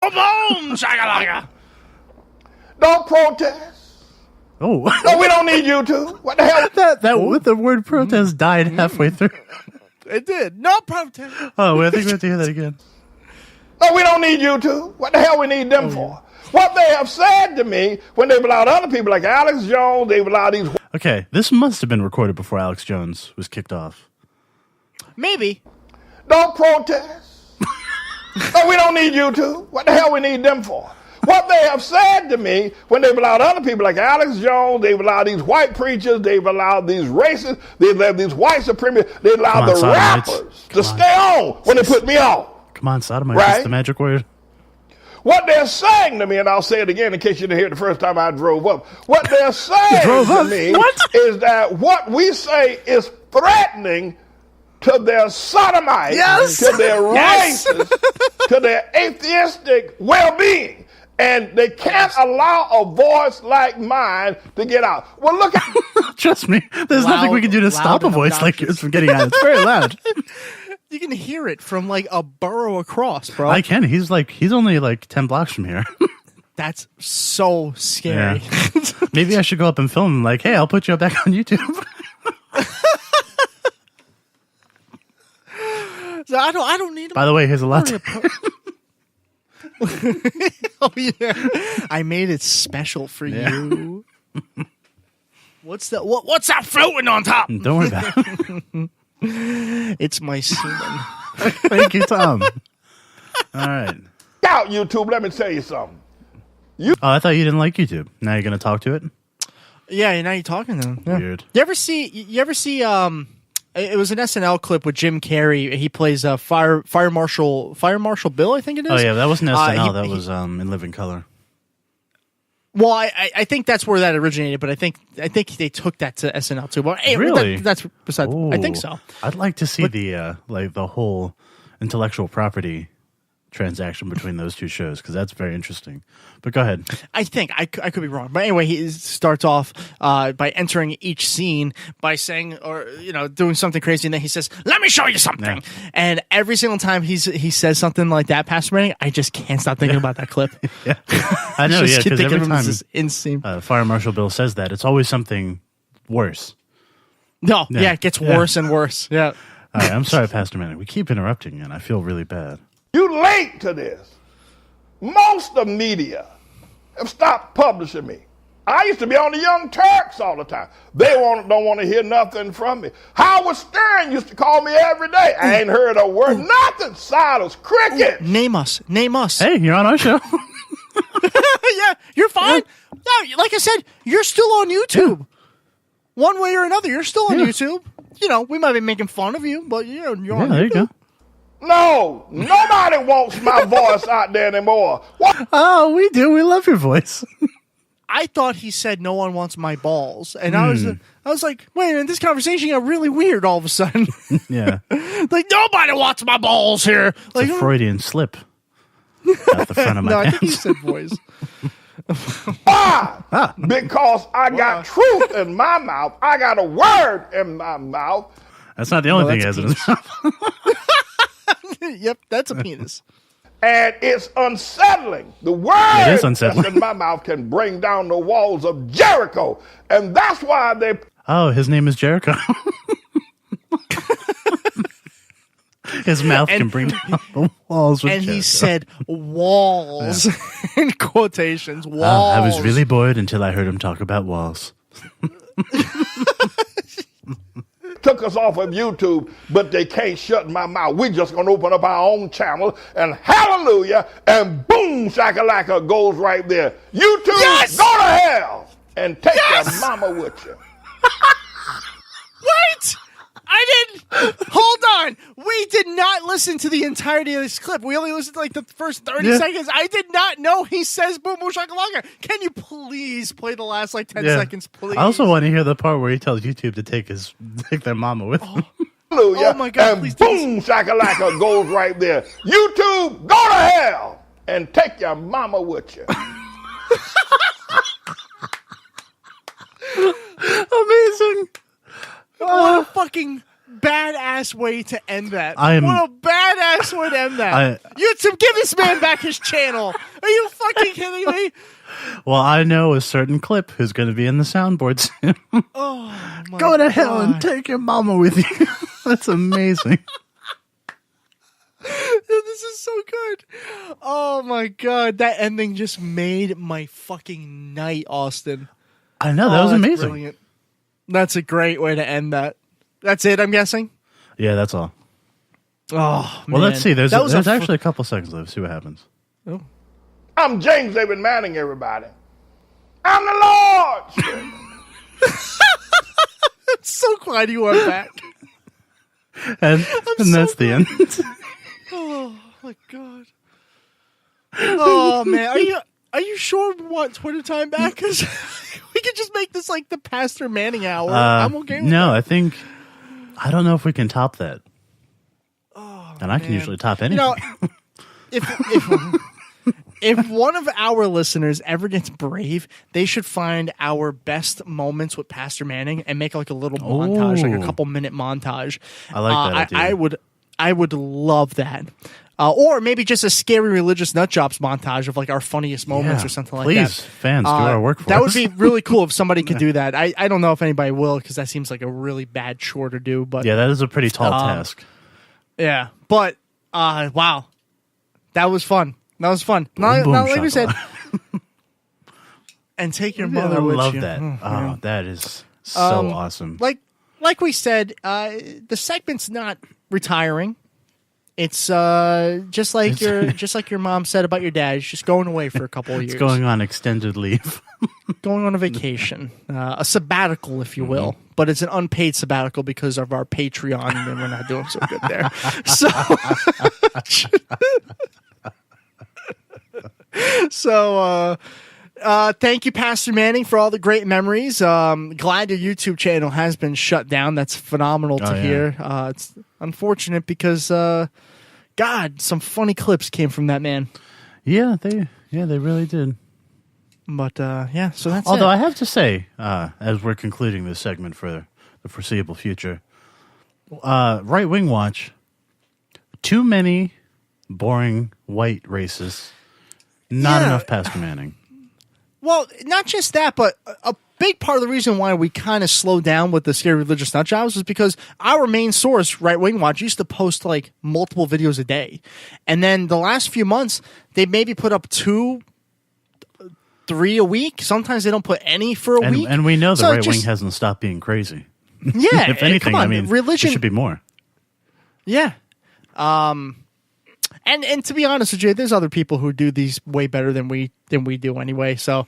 Boom, shakalaka. Don't protest. Oh, No, we don't need YouTube. What the hell? that the word protest died halfway through. It did. No protest. Oh, I think we have to hear that again. No, we don't need YouTube. What the hell we need them for? What they have said to me when they've allowed other people like Alex Jones, they've allowed these. Okay, this must have been recorded before Alex Jones was kicked off. Maybe. Don't protest. No, we don't need YouTube. What the hell we need them for? What they have said to me when they've allowed other people like Alex Jones, they've allowed these white preachers, they've allowed these racists, they've allowed these white supremacists, they allowed the rappers to stay on when they put me on. Come on, sodomite. That's the magic word. What they're saying to me, and I'll say it again in case you didn't hear it the first time I drove up. What they're saying to me is that what we say is threatening to their sodomites, to their racists, to their atheistic well-being. And they can't allow a voice like mine to get out. Well, look at... Trust me, there's nothing we can do to stop a voice like yours from getting out. It's very loud. You can hear it from like a borough across, bro. I can. He's only like 10 blocks from here. That's so scary. Yeah. Maybe I should go up and film him like, hey, I'll put you back on YouTube. So I don't need him. By the way, here's a lot. Oh yeah. I made it special for you. What's that floating on top? Don't worry about it. It's my semen. Thank you, Tom. All right. out, YouTube. Let me tell you something. Oh, I thought you didn't like YouTube. Now you're going to talk to it? Yeah, now you're talking to them. Yeah. Weird. You ever see it was an SNL clip with Jim Carrey. He plays Fire Marshal Bill, I think it is. Oh yeah, that wasn't SNL. That was in Living Color. Well, I think that's where that originated, but I think they took that to SNL too. But hey, really? That's beside. I think so. I'd like to see the whole intellectual property transaction between those two shows, because that's very interesting. But go ahead. I think I could be wrong, but anyway, he starts off by entering each scene by saying, or doing something crazy, and then he says, "Let me show you something." Yeah. And every single time he says something like that, Pastor Manning, I just can't stop thinking about that clip. Yeah, I know. Yeah, because every time insane. Fire Marshal Bill says that, it's always something worse. No, yeah, it gets worse and worse. Yeah. All right, I'm sorry, Pastor Manning. We keep interrupting, and I feel really bad. You late to this. Most of media have stopped publishing me. I used to be on the Young Turks all the time. They don't want to hear nothing from me. Howard Stern used to call me every day. I ain't heard a word, nothing. Silence, cricket. Name us. Hey, you're on our show. Yeah, you're fine. Yeah. No, like I said, you're still on YouTube. Yeah. One way or another, you're still on YouTube. We might be making fun of you, but you're on YouTube. There you go. No, nobody wants my voice out there anymore. What? Oh, we do. We love your voice. I thought he said no one wants my balls, and I was like, wait a minute, this conversation got really weird all of a sudden. Yeah, like nobody wants my balls here. It's like a Freudian slip at the front of my pants. I think he said voice. Why? Because I got truth in my mouth. I got a word in my mouth. That's not the only thing he has in his mouth. Yep, that's a penis. And it's unsettling. The word it is unsettling. that's in my mouth can bring down the walls of Jericho. And that's why they... Oh, his name is Jericho. His mouth can bring down the walls with Jericho. He said walls in quotations. Walls. I was really bored until I heard him talk about walls. Took us off of YouTube, but they can't shut my mouth. We're just going to open up our own channel, and hallelujah, and boom, shakalaka goes right there. YouTube, go to hell, and take your mama with you. Wait! I didn't. Hold on. We did not listen to the entirety of this clip. We only listened to like the first 30 seconds. I did not know he says boom boom shakalaka. Can you please play the last like 10 seconds, please? I also want to hear the part where he tells YouTube to take their mama with him. Hallelujah. Oh my God! And boom shakalaka goes right there. YouTube, go to hell, and take your mama with you. Amazing. badass way to end that. What a badass way to end that. YouTube, give this man back his channel. Are you fucking kidding me? Well, I know a certain clip who's going to be in the soundboard soon. Oh, my Go to hell God. and take your mama with you. That's amazing. This is so good. Oh, my God. That ending just made my fucking night, Austin. I know. That was amazing. Brilliant. That's a great way to end that. That's it, I'm guessing? Yeah, that's all. Oh, well, man. let's see. There's actually a couple seconds left. See what happens. Oh. I'm James David Manning, everybody. I'm the Lord. I'm so glad you went back. And that's the end. Oh, my God. Oh, man. Are you sure we want Twitter time back? Because we could just make this like the Pastor Manning hour. I'm okay with that. I don't know if we can top that. Oh, and I can usually top anything. If one of our listeners ever gets brave, they should find our best moments with Pastor Manning and make like a little montage, like a couple-minute montage. I like that idea. I would love that. Or maybe just a scary religious nutjobs montage of like our funniest moments or something like that. Please, fans, do our work for that us. would be really cool if somebody could do that. I don't know if anybody will because that seems like a really bad chore to do. But yeah, that is a pretty tall task. Yeah, but wow, that was fun. That was fun. Now, like we said, and take your mother with you. I love that. That is so awesome. Like we said, the segment's not retiring. It's just like your mom said about your dad. He's just going away for a couple of years. It's going on extended leave. Going on a vacation, a sabbatical, if you will. But it's an unpaid sabbatical because of our Patreon, and we're not doing so good there. So, thank you, Pastor Manning, for all the great memories. Glad your YouTube channel has been shut down. That's phenomenal to hear. It's unfortunate because, God, some funny clips came from that man. Yeah, they really did. But so that's Although it. I have to say, as we're concluding this segment for the foreseeable future, Right Wing Watch, too many boring white racists. Not enough Pastor Manning. Well, not just that, but a big part of the reason why we kind of slowed down with the scary religious nut jobs is because our main source, Right Wing Watch, used to post like multiple videos a day. And then the last few months, they maybe put up 2, 3 a week. Sometimes they don't put any for a week. And we know the right wing hasn't stopped being crazy. Yeah. If anything, on, I mean, religion it should be more. Yeah. And to be honest with you, there's other people who do these way better than we do anyway. So,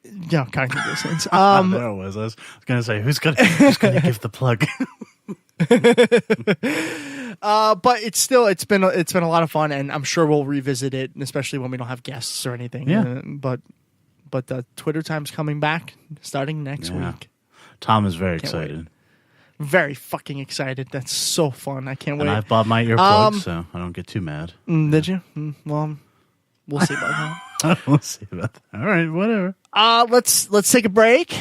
yeah, kind of distance. There it was. I was going to say, who's going to give the plug? But it's been a lot of fun, and I'm sure we'll revisit it, especially when we don't have guests or anything. Yeah. But the Twitter time's coming back starting next week. Tom is very excited. Wait. Very fucking excited. That's so fun. I can't wait. And I've bought my earplugs, so I don't get too mad. Did you? Well, we'll see about that. We'll see about that. All right, whatever. Let's take a break.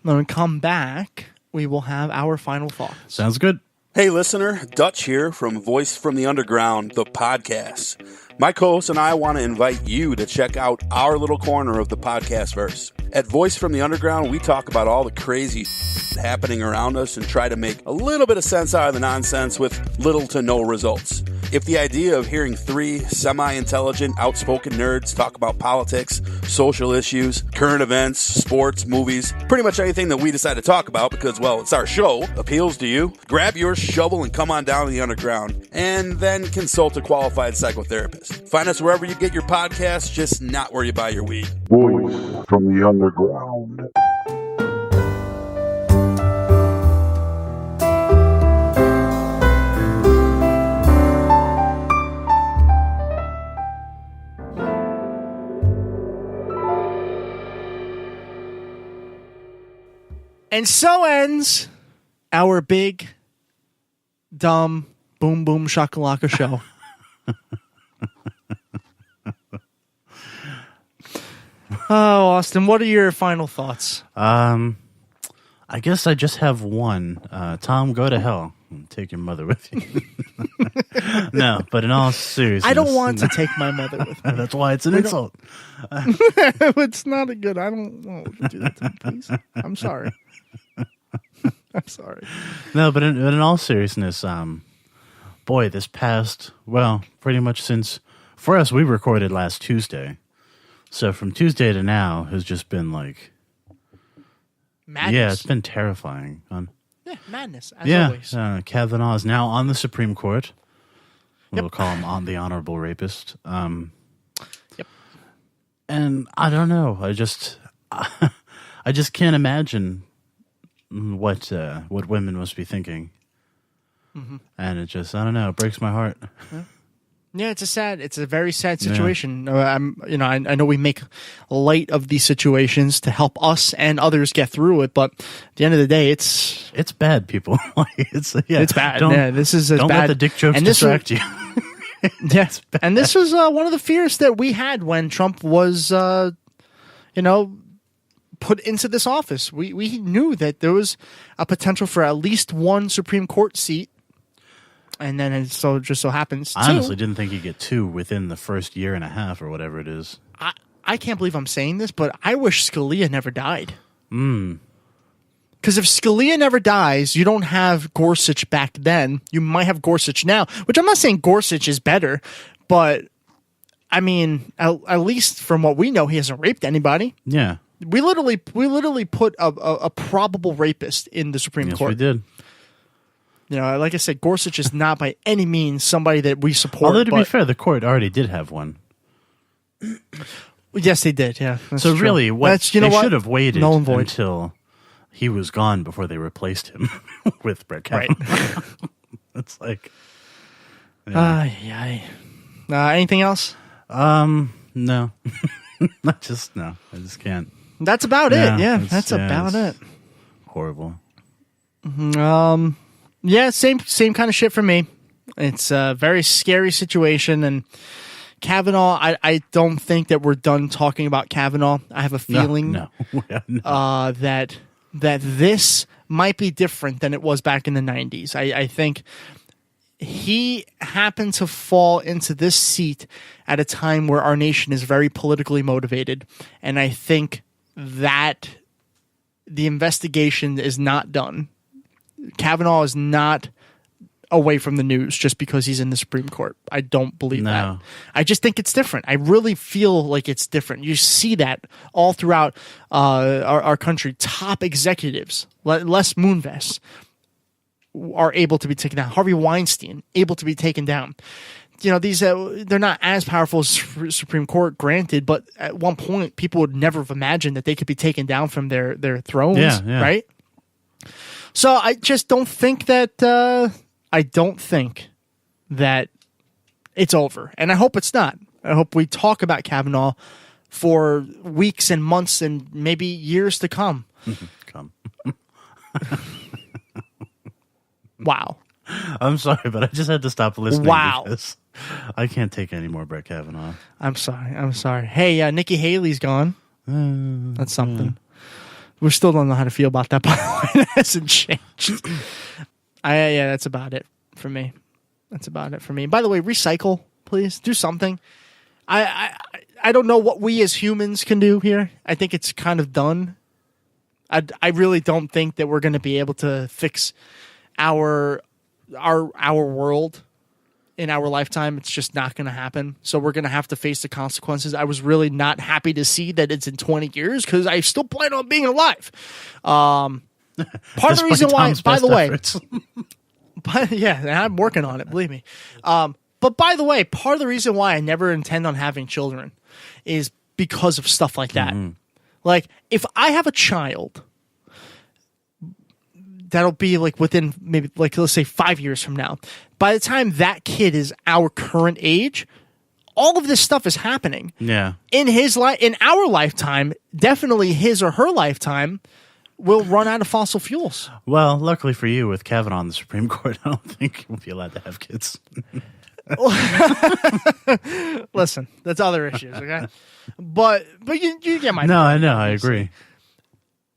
When we come back, we will have our final thoughts. Sounds good. Hey, listener. Dutch here from Voice from the Underground, the podcast. My co-host and I want to invite you to check out our little corner of the podcast verse. At Voice from the Underground, we talk about all the crazy happening around us and try to make a little bit of sense out of the nonsense with little to no results. If the idea of hearing 3 semi-intelligent, outspoken nerds talk about politics, social issues, current events, sports, movies, pretty much anything that we decide to talk about because, well, it's our show, appeals to you, grab your shovel and come on down to the underground, and then consult a qualified psychotherapist. Find us wherever you get your podcasts, just not where you buy your weed. Voice from the Underground. And so ends our big, dumb, boom, boom, shakalaka show. Oh, Austin, what are your final thoughts? I I guess I just have one. Tom, go to hell. Take your mother with you. No, but in all seriousness. I don't want to take my mother with me. That's why it's an insult. It's not a good. I don't want to do that to me, please. I'm sorry. I'm sorry. No, but in all seriousness, boy, this past, well, pretty much since, for us, we recorded last Tuesday. So from Tuesday to now has just been like, Madness. yeah, it's been terrifying. Yeah, madness, as always. Kavanaugh is now on the Supreme Court. We'll call him on the honorable rapist. Yep. And I don't know. I just can't imagine what women must be thinking. Mm-hmm. And it just, I don't know, it breaks my heart. Yeah, it's a very sad situation. Yeah. I know we make light of these situations to help us and others get through it, but at the end of the day, it's bad, people. It's bad. This is don't bad. let the dick jokes distract you. Yeah, and this was one of the fears that we had when Trump was, put into this office. We knew that there was a potential for at least one Supreme Court seat. And then it just so happens, I honestly didn't think he'd get 2 within the first year and a half or whatever it is. I can't believe I'm saying this, but I wish Scalia never died. Because if Scalia never dies, you don't have Gorsuch back then. You might have Gorsuch now, which I'm not saying Gorsuch is better, but I mean, at least from what we know, he hasn't raped anybody. Yeah. We literally put a probable rapist in the Supreme Court. Yes, we did. Like I said, Gorsuch is not by any means somebody that we support. Although, to be fair, the court already did have one. Yes, they did, yeah. So true. Really, they should have waited until he was gone before they replaced him with Brett Kavanaugh. Right. It's like... Yeah. Anything else? No. I just can't. That's about it, yeah. That's about it. Horrible. Yeah, same kind of shit for me. It's a very scary situation, and Kavanaugh, I don't think that we're done talking about Kavanaugh. I have a feeling that this might be different than it was back in the 90s. I think he happened to fall into this seat at a time where our nation is very politically motivated, and I think that the investigation is not done. Kavanaugh is not away from the news just because he's in the Supreme Court. I don't believe that. I just think it's different. I really feel like it's different. You see that all throughout our country. Top executives, Les Moonves, are able to be taken down. Harvey Weinstein, able to be taken down. These they're not as powerful as Supreme Court, granted, but at one point, people would never have imagined that they could be taken down from their thrones, right? So I just don't think that it's over, and I hope it's not. I hope we talk about Kavanaugh for weeks and months and maybe years to come. Wow. I'm sorry, but I just had to stop listening. Wow. Because I can't take any more Brett Kavanaugh. I'm sorry. Hey, Nikki Haley's gone. That's something. We still don't know how to feel about that, by the way. It hasn't changed. That's about it for me. By the way, recycle, please. Do something. I don't know what we as humans can do here. I think it's kind of done. I really don't think that we're going to be able to fix our world in our lifetime. It's just not going to happen. So we're going to have to face the consequences. I was really not happy to see that it's in 20 years because I still plan on being alive. Part of the reason why, by the way, I'm working on it, believe me. But by the way, part of the reason why I never intend on having children is because of stuff like that. Mm-hmm. Like, if I have a child, that'll be like within maybe, like, let's say 5 years from now. By the time that kid is our current age, all of this stuff is happening. Yeah. In our lifetime, definitely his or her lifetime, we'll run out of fossil fuels. Well, luckily for you, with Kavanaugh on the Supreme Court, I don't think you'll be allowed to have kids. Listen, that's other issues, okay? But you get my point. No, I know, I agree.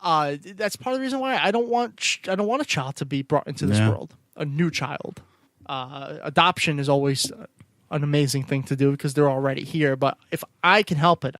That's part of the reason why I don't want a child to be brought into this world, a new child. Adoption is always an amazing thing to do because they're already here. But if I can help it,